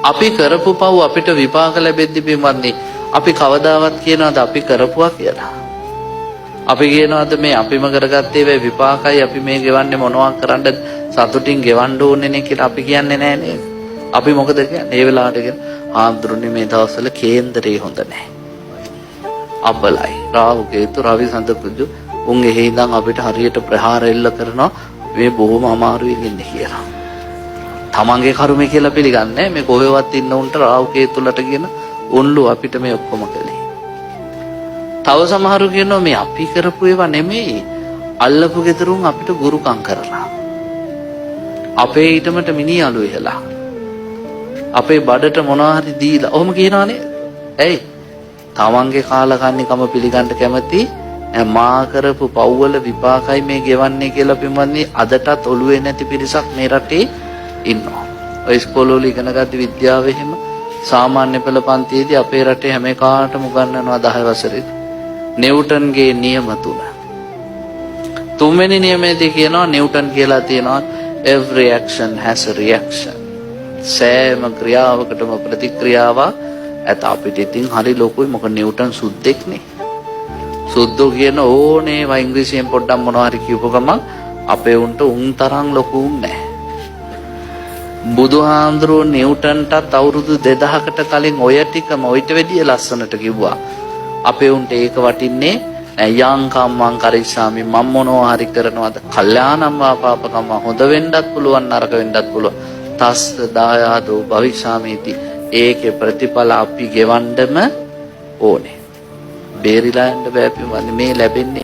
අපි කරපු පව් අපිට විපාක ලැබෙද්දි පින්වත්නි අපි කවදාවත් කියනවාද අපි කරපුවා කියලා? අපි කියනවාද මේ අපිම කරගත්තේ වේ විපාකයි අපි මේ ගෙවන්නේ මොනවා කරන්නද සතුටින් ගෙවන්න ඕනේ නේ කියලා අපි කියන්නේ නැහැ නේද? අපි මොකද කියන්නේ? ඒ වෙලාවට කියන ආන්දරුනේ මේ දවස්වල කේන්දරේ හොඳ නැහැ. අපලයි. රාහු කේතු රවි සඳ කුජු උන් එහෙ ඉඳන් අපිට හරියට ප්‍රහාර එල්ල කරනවා මේ බොහොම අමාරුවෙන් ඉන්නේ කියලා. තමන්ගේ කර්මය කියලා පිළිගන්නේ මේ කොහෙවත් ඉන්න උන්ට රාහු කේතුලට කියන උන්ලු අපිට මේ ඔක්කොම කළේ. තව සමහරු කියනවා මේ අපි කරපු ඒවා නෙමෙයි අල්ලපු ගෙදරුන් අපිට ගුරුකම් කරලා. අපේ ඊටමට මිනිහලු එහෙලා. අපේ බඩට මොනවා හරි දීලා. ඔහොම කියනවා නේද? ඇයි? තමන්ගේ කාලකන්නිකම පිළිගන්න කැමති මා කරපු පව්වල විපාකයි මේ ගෙවන්නේ කියලා පින්වත්නි අදටත් ඔළුවේ නැති පිරිසක් මේ රටේ ඉන්නවා. ඔය ඉස්කෝලවල ඉගෙන ගන්න විද්‍යාව එහෙම සාමාන්‍ය පෙළ පන්තියේදී අපේ රටේ හැම කාටම උගන්වනවා 10 වසරේ නිව්ටන්ගේ නියම තුන. තුන්වෙනි නියමයේදී කියනවා නිව්ටන් කියලා තියෙනවා every action has a reaction. සෑම ක්‍රියාවකටම ප්‍රතික්‍රියාවක් ඇත. අපිට ඉතින් හරි ලොකුයි මොකද නිව්ටන් සුද්දෙක් නේ. සුද්දෝ කියන ඕනේ වා ඉංග්‍රීසියෙන් පොඩ්ඩක් මොනවා හරි කියපුව ගමන් අපේ උන්ට උන් තරම් ලොකු නැහැ. බුදුහාඳුරෝ නිව්ටන්ටත් අවුරුදු 2000කට කලින් ඔය ටිකම ඔයිට වැඩිය ලස්සනට කිව්වා. අපේ උන්ට ඒක වටින්නේ යං කම්මං කරිස්සාමි මම මොනවා හරි කරනවාද කල්යාණම් වාපාපකම හොඳ වෙන්නත් පුළුවන් නරක වෙන්නත් පුළුවන් තස්ස දායාදෝ භවිෂාමීති ඒකේ ප්‍රතිඵල අපි ගෙවන්නම ඕනේ. බේරිලා යන්න බෑ පින්වත්නි මේ ලැබෙන්නේ